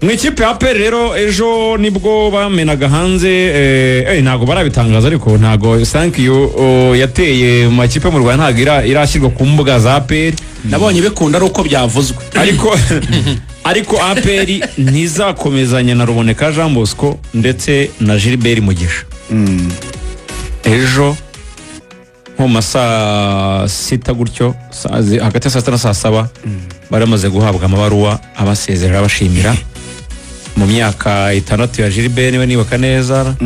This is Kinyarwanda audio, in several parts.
Mwikipe ya APR rero ejo nibwo bamenaga hanze ntago barabitangaza ariko ntago thank you yateye mu makipe mu Rwanda ntago irashyirwa ku mbuga za APR. Nabonye bikunda ari uko byavuzwe ariko APR ntizakomezanya na Ruboneka Jean Bosco ndetse na Gilbert Mugisha. Ejo nko masaa 6 gutyo hagati ya saa 6 na saa 7 baramaze guhabwa amabaruwa abasezerera bashimira mu myaka 6 ya Gilbert niba nibuka neza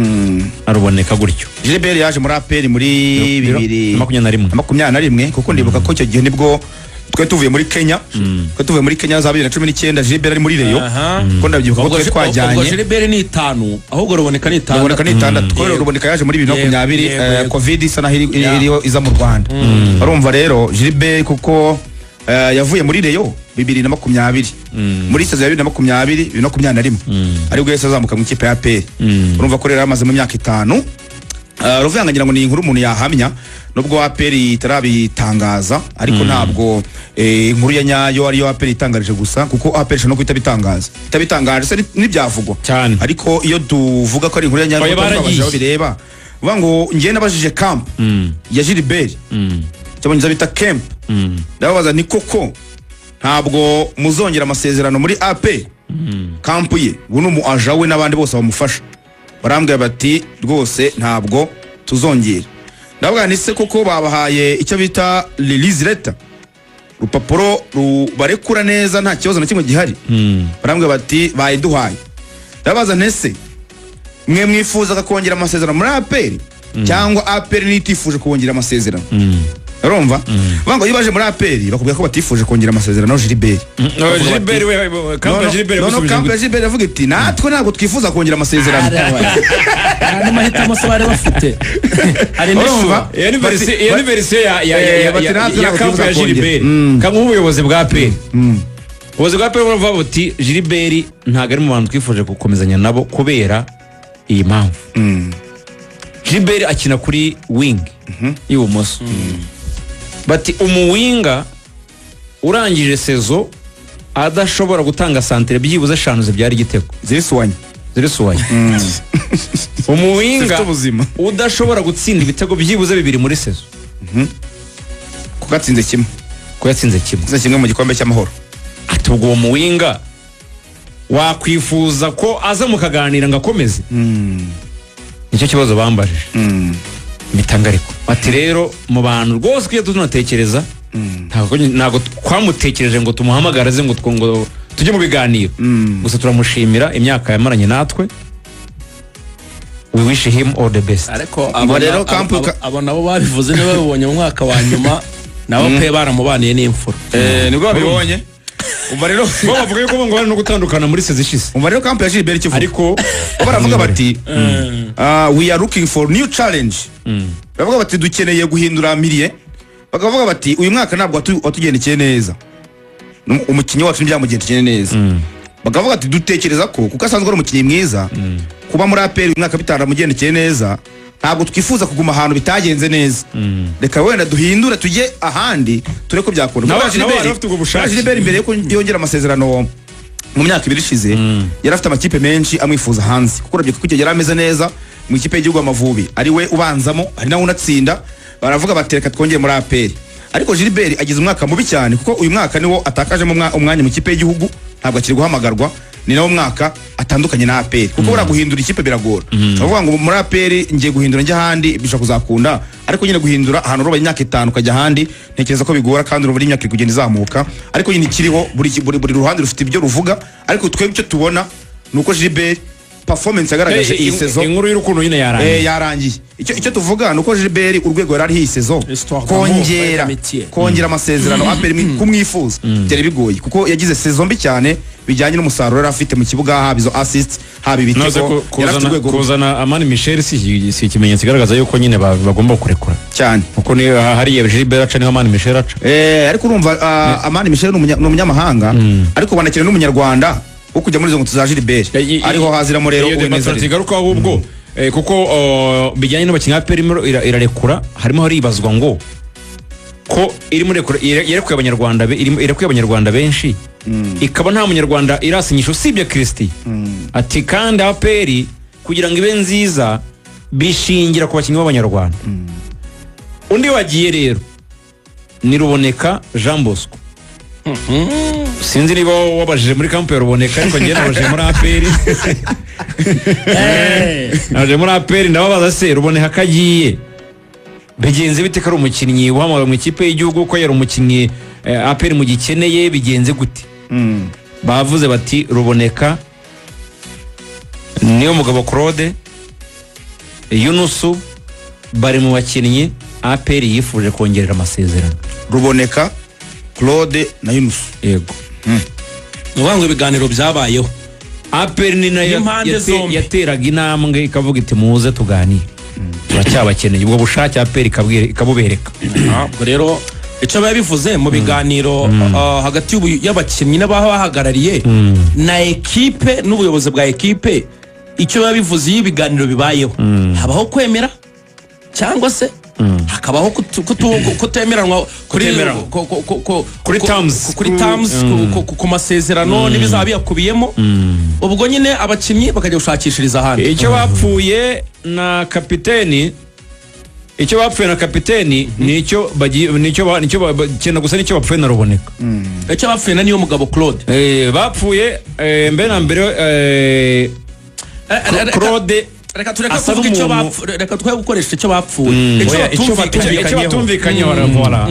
aruboneka gutyo. Gilbert yaje muri APR muri 2021 kuko ndibuka ko icyo gihe nibwo twe tuvuye muri Kenya za 2019 Gilbert ari muri Reyo ko ndabyibuka ko twajyanye. Gilbert ni 5 ahubwo ruboneka ni 6 twero ruboneka yaje muri 2020 covid isa naho iriho iza mu Rwanda. Barumva rero Gilbert kuko yavuye muri Reyo 2020 muri sazo ya 2021 aribwo yese azamuka mu ikipe ya APR. Urumva ko rero amaze mu myaka 5 Ruvanga ngira ngo ni inkuru umuntu yahamya nubwo APR itarabitangaza ariko ntabwo inkuru ya nyayo ariyo APR itangarije gusa kuko APR no kwita bitangaje se n'ibyavugwa cyane ariko iyo tuvuga ko ari inkuru ya nyayo babaje bireba vuga ngo ngiye nabajije camp ya Gilbert cyabonye bita camp ndabaza ni koko ntabwo muzongera amasezerano muri APR camp ye buno mu ajawe n'abandi bose bamufasha barambwira bati rwose ntabwo tuzongera. Ndabwa nise koko babahaye icyo bita release letter rupapuro barekura neza nta kibazo na kimwe gihari. Barambwira bati bayiduhaye. Ndabaza nese mwe mwifuza kongera amasezerano muri APR cyangwa APR nitifuje kongera amasezerano. Urumva bango yibaje muri APR bakubwira ko batifuje kongera amasezerano Gilbert. Gilbert we kampa Gilbert avuga ati natwe ntabwo twifuza kongera amasezerano. Ari mahitamo se bari bafite. Ari nishuwa anniversary ya kampa ya Gilbert kamwe ubuyobozi bwa APR. Ubuyobozi bwa APR bavuga bati Gilbert ntago ari mu bantu twifuje gukomezanya nabo kubera iyi mpamvu. Gilbert akina kuri wing ibumoso. Bati umuwinga urangije sezo adashobora gutanga santere byibuze 5 zibyara igitego zirisuwanye umuwinga udashobora gutsinda ibitego byibuze 2 muri sezo kuko yatsinze kimwe mu gikombe cy'amahoro. Ati ubwo umuwinga wakwifuza ko aza mukaganira ngakomeze nicyo kibazo bambajije mitangariko. Ati rero mu bantu rwose kujya tunatekereza ntago twamutekereje ngo tumuhamagara ze ngo tujye mu biganiro gusa turamushimira imyaka yamaranye natwe. We wish him all the best. Ariko abo nabo babivuze niba babonye mu mwaka wa nyuma nabo pe baramubaniye n'imfura nibwo babibonye. Umva rero bavuga yuko ngo bari no gutandukana muri sezishise. Umva rero camp ya Gilbert kivuga ariko baravuga bati we are looking for new challenge. Bavuga bati dukeneye guhindura miliye. Bakavuga bati uyu mwaka ntabwo watugendekeye neza. Umukinyi wacu ntibyamugendekeye neza. Bakavuga ati dutekereza ko kuko asanzwe ari umukinyi mwiza kuba muri APR uyu mwaka bitaramugendekeye neza ntabwo twifuza kuguma ahantu bitagenze neza. Reka wenda duhindura tujye ahandi ture ko byakunda. Gilbert imbere yuko yongera amasezerano mu myaka 2 ishize yari afite amakipe menshi amwifuza hanze kuko urabye kuko yari ameze neza mu ikipe y'igihugu Amavubi ari we ubanzamo ari nawe unatsinda. Baravuga batereka twongeye muri APR ariko Gilbert agize umwaka mubi cyane kuko uyu mwaka niwo atakajemo umwanya mu ikipe y'igihugu ntabwo akiri guhamagarwa. Ni nawo mwaka atandukanye na APR kuko guhindura ikipe biragora. Bavuga ngo muri APR ngiye guhindura njye handi bisha kuzakunda ariko nyine guhindura ahantu roba imyaka 5 kajya handi ntekereza ko bigora kandi uruburi imyaka iri kugenda izamuka ariko nyine kiriho buri ruhande rufite ibyo ruvuga ariko twebwe icyo tubona nuko Gilbert performance yagaragaje iyi sezo inkuru y'urukundo nyine yarangiye. Icyo tuvuga nuko Gilbert urwego yari iyi sezo kongera amasezerano APR kumwifuza byari bigoye kuko yagize sezo mbi cyane bijyanye n'umusaruro yari afite mu kibuga haba izo assists haba ibitego kuzana Amani Michel si ikimenyetso kigaragaza yuko nyine bagomba kurekura cyane kuko ni hari Gilbert aca niho Amani Michel aca ariko urumva Amani Michel ni umunyamahanga ariko banakira n'umunyarwanda wo kujya muri zo ngutu za Gilbert ariho haziramo rero uwemeza tigaruka ahubwo kuko bijyanye n'abakinnyi APR irarekura harimo haribazwa ngo ko irekuye abanyarwanda benshi ikaba nta munyarwanda irasinyisha usibye Christian ati kandi APR kugira ngo ibe nziza bishingira ku bakinnyi b'abanyarwanda undi wagiye rero ni Ruboneka Jean Bosco sinzi niba wabajije muri kampu ya Ruboneka ariko njye nabajije muri APR nabajije muri APR ndababaza se Ruboneka kagiye bigenze bite ko ari umukinnyi uhamagaye mu ikipe y'igihugu ko yari umukinnyi APR mu gikeneye bigenze gute bavuze bati Ruboneka niyo mugabo Claude Yunusu bari mu bakinnyi APR yifuje kongerera amasezerano. Ruboneka Claude na Yunusu yego ngo ibiganiro byabayeho APR ni nayo yateraga intambwe ikavuga iti muze tuganire turacyabakeneye ubwo bushake APR ikabubereka. Ubwo rero icyo babivuze mu biganiro hagati y'abakinnyi n'abahagarariye na ekipe n'ubuyobozi bwa ekipe icyo babivuze iyo ibiganiro bibayeho habaho kwemera cyangwa se hakabaho kutemeranwa kuri terms ku masezerano n'ibizaba biyakubiyemo ubwo nyine abakinnyi bakajya gushakishiriza ahandi. Icyo bapfuye na kapiteni nicyo cyenda gusa nicyo bapfuye na Ruboneka. Icyo bapfuye na niyo mugabo Claude bapfuye mbere na mbere Claude reka kuvuga icyo bapfuye reka twe gukoresha icyo bapfuye icyo batumvikanye baravora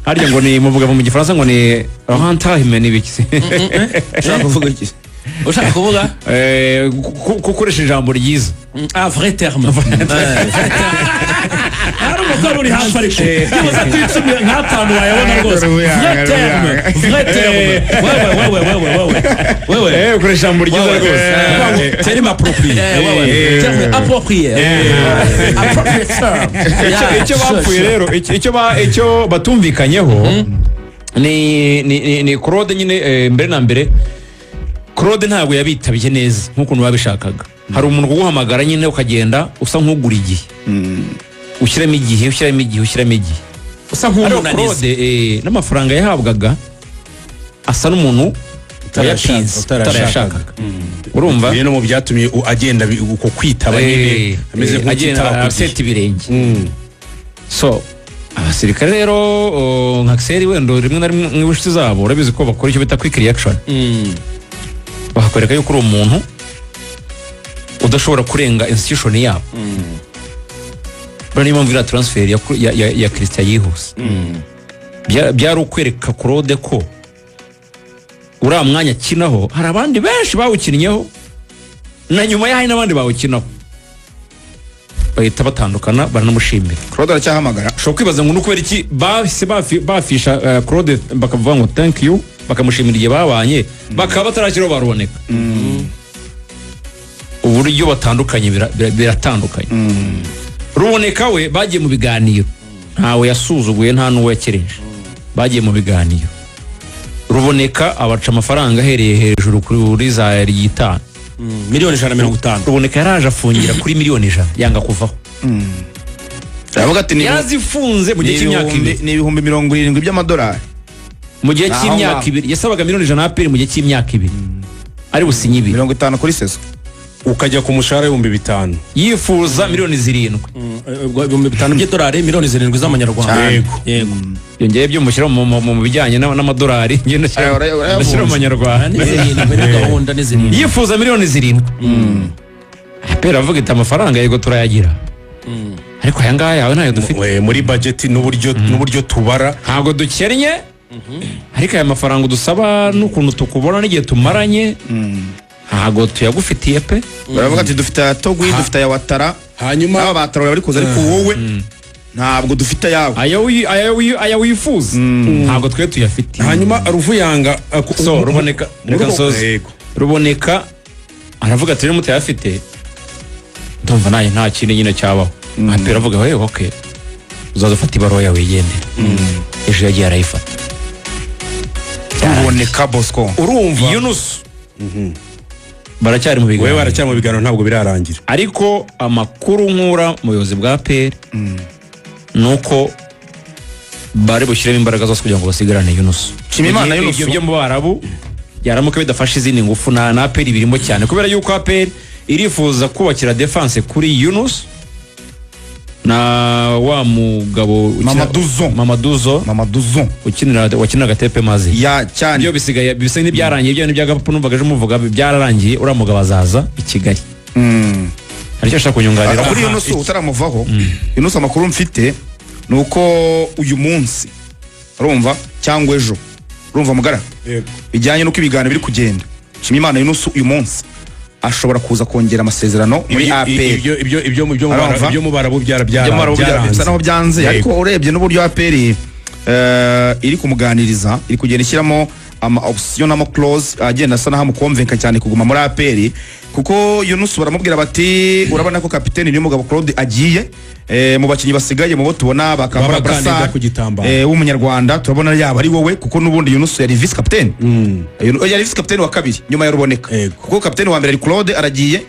harya ngo ni muvuga mu gifaransa ngo ni rentahime n'ibiki ushaka kuvuga iki ushaka kuvuga gukoresha ijambo ryiza vrai terme hari umugabo uri hafi ariko kibaza twicumye nk'atanu wayabona rwose vrai terme wewe ukoresha ijambo ryiza rwose terme approprié terme approprié icyo bapfuye rero icyo batumvikanyeho ni Claude nyine mbere na mbere Claude ntabwo yabitabye neza nk'ukuntu babishakaga. Hari umuntu kuguhamagara nyine ukagenda usa nk'ugura igihe ushyiramo igihe usa nk'umunaniza n'amafaranga yahabwaga asa n'umuntu utarayashakaga urumva bino mu byatumye agenda uko kwitaba nyine ameze nk'agenda aseta ibirenge. So abasirikare rero nka Axel wendo rimwe na rimwe mw'ibushizi zabo urabizi ko bakora icyo bita quick reaction bakwereka yuko uri umuntu udashobora kurenga institution yabo. Niyo mpamvu iriya transfer ya Christian yihuse byari ukwereka Claude ko uriya mwanya akinaho hari abandi benshi bawukinnyeho na nyuma yaho n'abandi bawukinaho bahita batandukana baranamushimira. Claude aracyahamagara ushobora kwibaza ngo nukubera iki bahise bafisha Claude bakavuga ngo thank you bakamushimira igihe babanye bakaba batarakiraho baruboneka. Uburyo batandukanye biratandukanye. Ruboneka we bagiye mu biganiro ntawe yasuzuguye nta n'uwo yakereje bagiye mu biganiro. Ruboneka abaca amafaranga ahereye hejuru kuri za R5 miliyoni 150. Ruboneka yaraje afungira kuri miliyoni 100 yanga kuvaho. Aravuga ati yazifunze mu gihe cy'imyaka 2 ni ibihumbi 70 by'amadolari mu gihe cy'imyaka 2 yasabaga miliyoni 100 APR mu gihe cy'imyaka 2 ari businyi 50 kuri sezo ukajya ku mushahara 5,000 yifuza miliyoni 7 5,000 by'idolari miliyoni 7 z'amanyarwanda. Yego yongeye byo mushyira mu bijyanye n'amadolari ngenda cyane mu manyarwanda yifuza miliyoni 7 APR avuga iti amafaranga yego turayagira ariko aya ngaya yawe ntayo dufite muri budget n'uburyo tubara ntabwo dukennye ariko aya mafaranga udusaba n'ukuntu tukubona n'igihe tumaranye ntabwo tuyagufitiye pe. Baravuga ati dufite Togwi dufite ya Watara hanyuma aba batara bari kuza ariko wowe ntabwo dufite yawe aya wifuza ntabwo twe tuyafite. Hanyuma Ruvuyanga so Ruboneka reka soze Ruboneka aravuga ati rero mutayafite ndumva naye nta kintu nyine cyabaho. APR avuga wewe okay uzazufata ibaruwa yawe yende ejo yagiye arayifata. Ruboneka Bosco urumva Yunus baracyari mu biganiro wewe baracyari mu biganiro ntabwo birarangira ariko amakuru nkura mu buyobozi bwa APR nuko bari bushyiremo imbaraga zose kugira ngo basigarane Yunus. Nshimiyimana Yunus ibyo mu Barabu yaramuka bidafashe izindi ngufu na APR birimo cyane kubera yuko APR irifuza kubakira defense kuri Yunus na wa mugabo Mamaduzo wakinira Gatepe maze ya cyane byo bisigaye bisa n'ibyarangiye byo n'ibyagapu numvaga ejo muvuga byararangiye uramugabo azaza i Kigali. Aricyo ashaka kunyunganira kuri Yunus utaramuvaho. Yunus amakuru mfite nuko uyu munsi urumva cyangwa ejo urumva mugara bijyanye nuko ibiganiro biri kugenda Nshimiyimana Yunus uyu munsi ashobora kuza kongera amasezerano muri APR. Ibyo mu Barabu byararanze naho byanze ariko urebye n'uburyo APR iri kumuganiriza iri kugenda ishyiramo ama option n'ama clause agenda asa naho amukonvenka cyane kuguma muri APR kuko Yunus baramubwira bati urabona ko kapiteni niyo mugabo Claude agiye mu bakinyi basigaye mu bo tubona bakambara brasa w'umunyarwanda turabona yaba ari wowe kuko nubundi Yunus yari vice captain yari vice captain wa kabiri nyuma ya Ruboneka kuko captain wa mbere ari Claude aragiye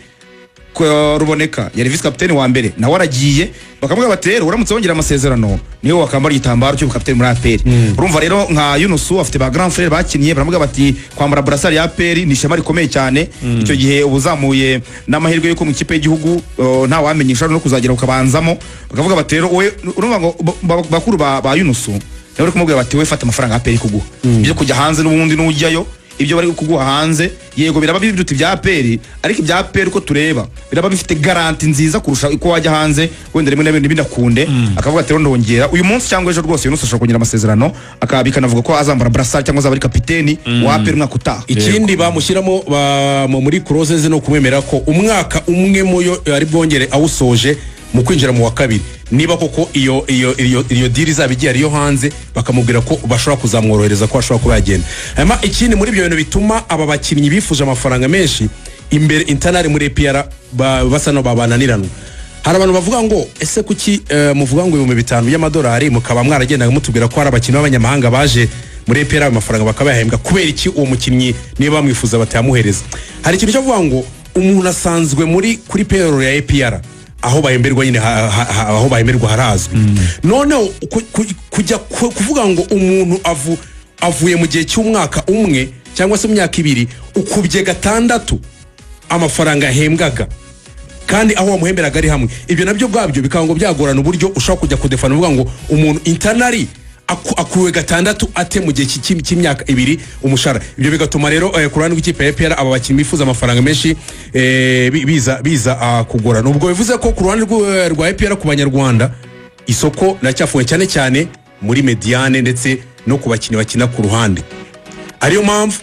Ruboneka yari vice captain wa mbere nawe aragiye bakamubwira bati rero uramutse wongera amasezerano niwe wakambara igitambaro cyo captain muri APR. Urumva rero nka Yunus afite ba grand frère bakinye baramubwira bati kwambara brassard ya APR ni shema rikomeye cyane icyo gihe ubuzamuye n'amahirwe yuko mu kipe y'igihugu nta wamenyesha no kuzagira ukabanzamo bakavuga bati rero we urumva ngo bakuru ba Yunus rero kumubwira bati we fata amafaranga APR kuguha byo kujya hanze n'ubundi n'ujyayo ibyo bari kuguha hanze yego biraba biduti bya APR ariko ibya APR ko tureba biraba bifite garanti nziza kurusha uko wajya hanze wenda rimwe n'ibindi binakunde akavuga ati ndongera uyu munsi cyangwa ejo rwose Yunus ashobora kongera amasezerano akabika navuga ko azambara brassard cyangwa azaba ari kapiteni wa APR mwaka utaha. Ikindi bamushyiramo muri clauses no kumwemera ko umwaka umwe muyo ari bwongere awusoje mu kwinjira mu wa kabiri niba koko iyo deal izabigiye ariyo hanze bakamubwira ko bashobora kuzamworohereza ko ashobora kuba yagenda. Hanyuma ikindi muri ibyo bintu bituma aba bakinnyi bifuje amafaranga menshi imbere internal muri APR basa no babananiranwa. Hari abantu bavuga ngo ese kuki muvuga ngo $5,000 by'amadolari mukaba mwaragendaga mutubwira ko hari abakinnyi b'abanyamahanga baje muri APR amafaranga bakabahembwa kubera iki uwo mukinnyi niba bamwifuza batayamuhereza. Hari ikintu cyo kuvuga ngo umuntu asanzwe kuri payroll ya APR aho bahemberwa nyine aho bahemberwa harazwe. None kujya kuvuga ngo umuntu avuye mu gihe cy'umwaka umwe cyangwa se mu myaka 2 ukubye 6 amafaranga yahembwaga kandi aho wamuhemberaga ari hamwe ibyo nabyo bwabyo bikango byagorana uburyo ushaka kujya kudefana uvuga ngo umuntu internally akuwe 6 ate mu gihe cy'imyaka 2 umushara. Ibyo bigatuma rero ku ruhande rw'ikipe ya APR aba bakinnyi bifuza amafaranga menshi biza kugora. Nubwo bivuze ko ku ruhande rwa APR ku banyarwanda isoko racyafuwe cyane cyane muri mediane ndetse no ku bakinnyi bakina ku ruhande. Ariyo mpamvu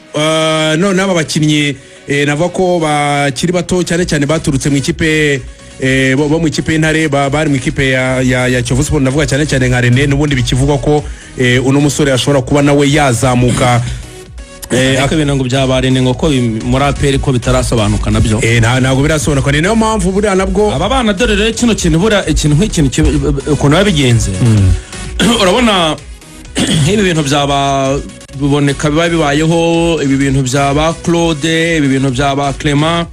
none aba bakinnyi navuga ko bakiri bato cyane cyane baturutse mu ikipe bo mu ikipe y'Intare bari mu ikipe ya Kiyovu Sport navuga cyane cyane nka René n'ubundi bikivugwa ko uno musore ashobora kuba nawe yazamuka akabina ngo byabarene ngo ko muri APR ko bitarasobanuka nabyo ntago birasobanuka. Ni nayo mpamvu buriya nabwo aba bana dore rero kino kintu buriya ikintu nk'ikintu ukuntu yabigenze urabona nk'ibi bintu byaba biboneka biba bibayeho ibi bintu byaba Claude ibi bintu byaba Clement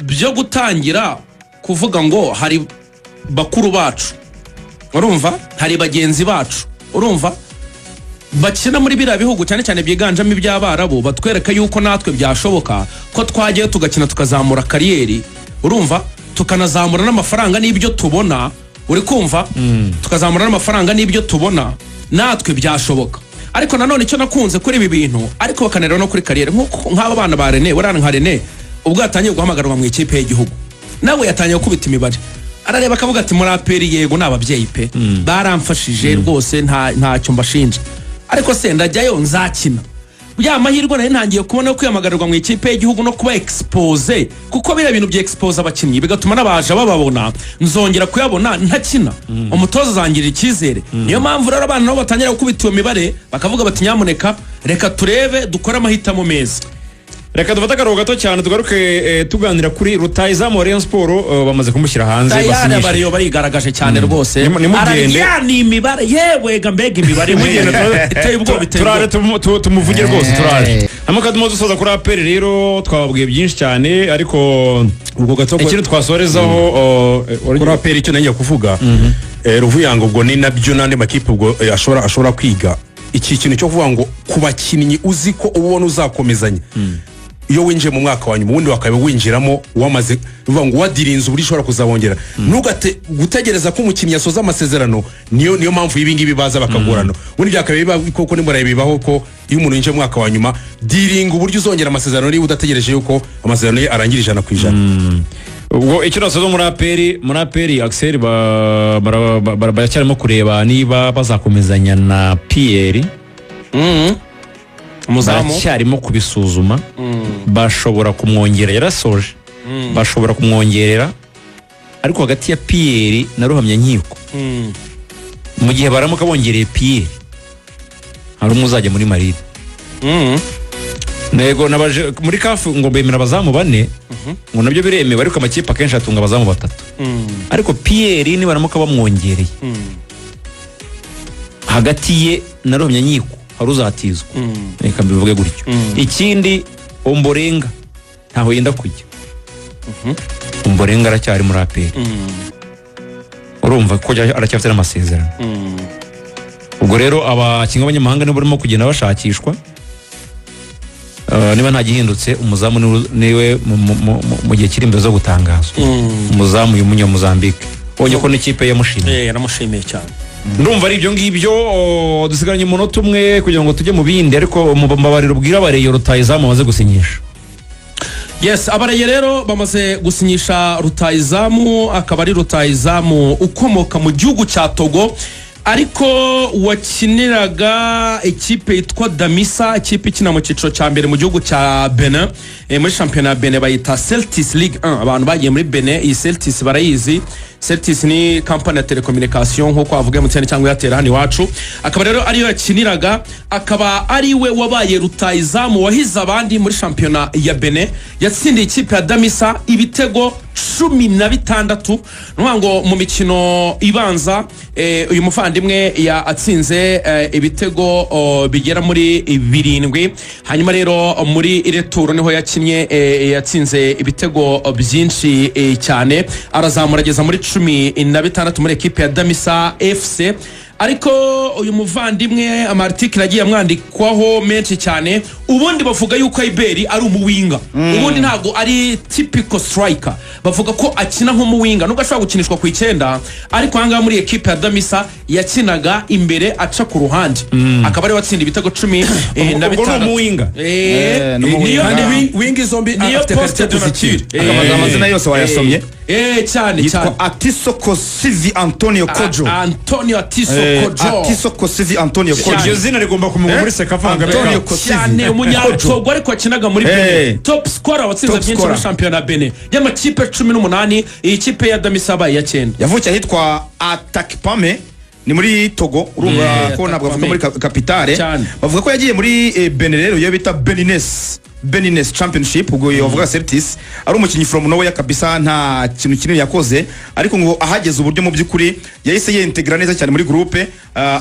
byo gutangira kuvuga ngo hari bakuru bacu urumva hari bagenzi bacu urumva bakina muri biriya bihugu cyane cyane byiganjamo iby'Abarabu batwereka yuko natwe byashoboka ko twagiye tugakina tukazamura kariyeri urumva tukanazamura n'amafaranga n'ibyo tubona uri kumva tukazamura n'amafaranga n'ibyo tubona natwe byashoboka. Ariko nanone icyo nakunze kuri ibi bintu ariko bakanera no kuri kariyeri nk'aba bana ba René warana nka René ubwo yatangiye guhamagarwa mu ikipe y'igihugu nawe yatangiye kubita imibare arareba akavuga ati muri APR yego n'ababyeyi pe baramfashije rwose ntacyo mbashinja ariko se ndajyayo nzakina bya mahirwe nayo ntangiye kubona ko kwiyamagarwa mu ikipe y'igihugu no kuba expose kuko bira bintu bya expose abakinnyi bigatuma nabaje bababona nzongera kuyabona ntakina umutoza zangirira icyizere. Niyo mpamvu rero abana nabo batangira gukubita iyo mibare bakavuga bati nyamuneka reka turebe dukora amahitamo meza. reka dufate akaruhuko gato cyane tugaruke tuganira kuri rutahizamu wa Rayon Sport bamaze kumushyira hanze tayari abariyo barigaragaje cyane rwose ni imibare yewe mbega imibare iteye ubwoba turare tumuvuge rwose turare amakadimo dusoza kuri APR rero twababwiye byinshi cyane ariko ubwo gato ikintu twasorezaho kuri APR icyo nanjye kuvuga Ruvuyanga ubwo ni nabyo nandi makipe ubwo ashobora kwiga iki kintu cyo kuvuga ngo ku bakinnyi uzi ko ubona uzakomezanya iyo winjiye mu mwaka wa nyuma ubundi wakabe winjiramo wamaze bivuga ngo wadirinze uburi ushobora kuzabongera ntugate gutegereza ko umukinnyi asoza amasezerano niyo mpamvu y'ibingibi baza bakagorana ubundi byakabe biba koko nimuraye bibaho ko iyo umuntu yinjiye mu mwaka wa nyuma diringa uburyo uzongera amasezerano niba udategereje yuko amasezerano ye arangira 100%. ubwo icyo nasoza muri APR Axel baracyarimo kureba niba bazakomezanya na Pierre baracyarimo kubisuzuma bashobora kumwongera yarasoje bashobora kumwongerera ariko hagati ya Pierre na Ruhamyankiko mu gihe baramuka bongereye Pierre hari umuzajya muri Marine nego nabaje muri kafu ngo bemera abazamu bane ngo nabyo biremewe ariko amakipe akenshi atunga abazamu batatu ariko Pierre ni baramuka bamwongereye hagati ye na Ruhamyankiko hari uzatizwa reka mbivuge gutyo ikindi Omborenga ntaho yenda kujya Omborenga aracyari muri APR urumva ko aracyafite n'amasezerano ubwo rero abakinnyi b'abanyamahanga nibo barimo kugenda bashakishwa niba nta gihindutse umuzamu niwe mu gihe kiri imbere zo gutangazwa umuzamu y'umunya Mozambique ubonye ko n'ikipe yamushimiye yaramushimiye cyane ndumva ari ibyo ngibyo dusigaranye umunota umwe kugira ngo tujye mu bindi ariko mbabarira ubwira abareyo rutahizamu bamaze gusinyisha yes abareye rero bamaze gusinyisha rutahizamu akaba ari rutahizamu ukomoka mu gihugu cya Togo ariko wakiniraga ikipe yitwa Damisa ikipe ikina mu cyiciro cya mbere mu gihugu cya Benin muri championnat ya Benin bayita Celtics Ligue 1 abantu bagiye muri Benin iyi Celtics barayizi Celtics ni company ya telecommunication nkuko avuga MTN cyangwa Airtel hano iwacu akaba rero ariyo yakiniraga akaba ari we wabaye rutahizamu wahize abandi muri championnat ya Benin yatsindiye ikipe ya Damisa ibitego 16 ngo mu mikino ibanza uyu muvandimwe yatsinze ibitego bigera muri 7 hanyuma rero muri returo niho yakinnye yatsinze ibitego byinshi cyane arazamura ageza muri 16 muri ekipe ya Damisa FC ariko uyu muvandimwe amartikile agiye amwandikwaho menshi cyane ubundi bavuga yuko Iberi ari umuwinga ubundi ntago ari typical striker bavuga ko akina nk'umuwinga nubwo ashobora gukinishwa ku 9 ariko hanga muri equipe ya Damisa yakinaga imbere aca ku ruhande akaba ari watsinda ibitego 15 umuwinga niyo wingi zombi afite poste de nature amazina yose wayasomye cyane Atisoko Sivi Antonio Kojo Antonio Atisoko Sivi Antonio Kojo iryo zina rigomba kumugwa muri Sekafa Antonio Kosivi umunyatogo ariko akinaga muri Benin top scorer watsinze byinshi muri championnat Benin y'amakipe 18 iyi kipe ya Damisa baye ya 9 yavukiye ahitwa Atakpame ni muri Togo urumva ko nabwo bavuga muri capitale bavuga ko yagiye muri Benin rero yo bita Beninese Championship ubwo yavuga Celtics ari umukinnyi from nowhere kabisa nta kintu kinini yakoze ariko ngo ahageze uburyo mu byukuri yahise yintegra neza cyane muri groupe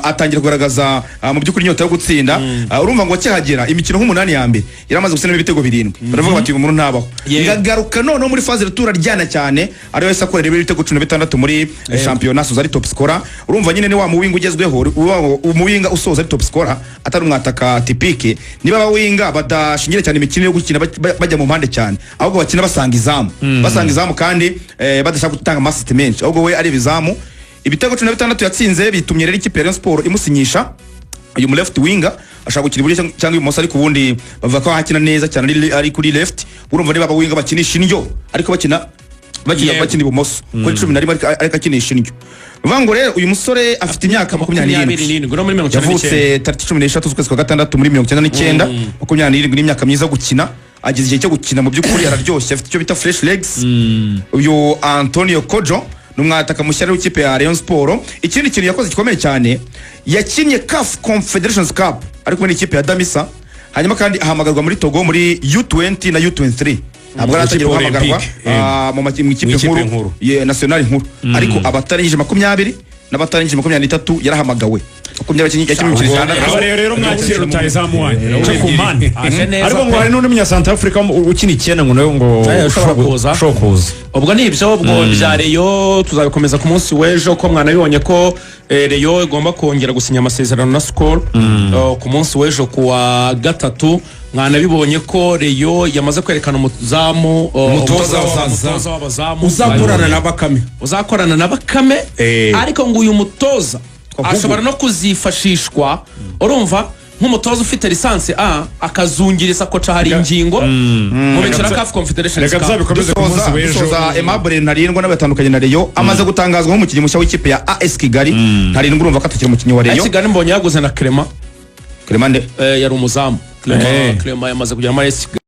atangira kugaragaza mu byukuri nyota yo gutsinda urumva ngo cyahagera imikino nk'umunani ya mbere yaramaze gusena ibitego 7 baravuga bati umuntu ntabaho ngagaruka none muri phase retour aryana cyane ari wese akorera ibitego 16 muri championnat soza ari top scorer urumva nyine ni wa muwinga ugezweho umuwinga usoza ari top scorer atari umwataka typique niba bawinga badashingira cyane imikino yo gukina bajya mu mpande cyane ahubwo bakina basanga izamu kandi badashaka gutanga assist menshi ahubwo we ari bizamu ibitego 16 yatsinze bitumye rero ikipe ya Rayon Sport imusinyisha uyu mu left winger ashaka gukina iburyo cyangwa ibumoso ariko ubundi bavuga ko hakina neza cyane ari kuri left urumva niba abawinga bakinisha indyo ariko bakina ibumoso kuri 10 ariko akinisha indyo vango rero uyu musore afite imyaka 27 yavutse 13 z'ukwezi kwa gatandatu muri 1999 27 n'imyaka myiza gukina agize igihe cyo gukina mu by'ukuri araryoshye afite icyo bita fresh legs uyu Antonio Kojo numwataka mushyari w'ikipe ya Rayon Sport ikindi kintu yakoze gikomeye cyane yakinnye CAF Confederations Cup ariko ni ikipe ya Damisa hanyuma kandi ahamagarwa muri Togo muri U20 na U23 ntabwo aratangira guhamagarwa mu ikipe nkuru national nkuru ariko abatarengeje 20 n'abatarengeje 23 yarahamagawe rero mwakira rutayizamu wanyu cyo ku mpande ariko ngo hari n'undi munya Central Africa ukina icyenda ngo nawe ngo ushobora kuza ubwo ni ibyo ubwo bya Reyo tuzabikomeza ku munsi w'ejo ko mwanabibonye ko Reyo igomba kongera gusinya amasezerano na Skol ku munsi w'ejo kuwa gatatu mwanabibonye ko Reyo yamaze kwerekana umutoza w'abazamu uzakorana na Bakame ariko ngo uyu mutoza ashobora no kuzifashishwa urumva nk'umutoza ufite lisansi A akazungiriza ko hari ingingo mu bicira CAF Confederation Cup zabikomeze ku munsi w'ejo Aimable Ntarindwa n'abatandukanye na Reyo amaze gutangazwa nk'umukinnyi mushya w'ikipe ya AS Kigali Ntarindwa urumva ko atakiri umukinnyi wa Reyo AS Kigali mbonye yaguze na Clement Clement yari umuzamu Clement yamaze kugera muri AS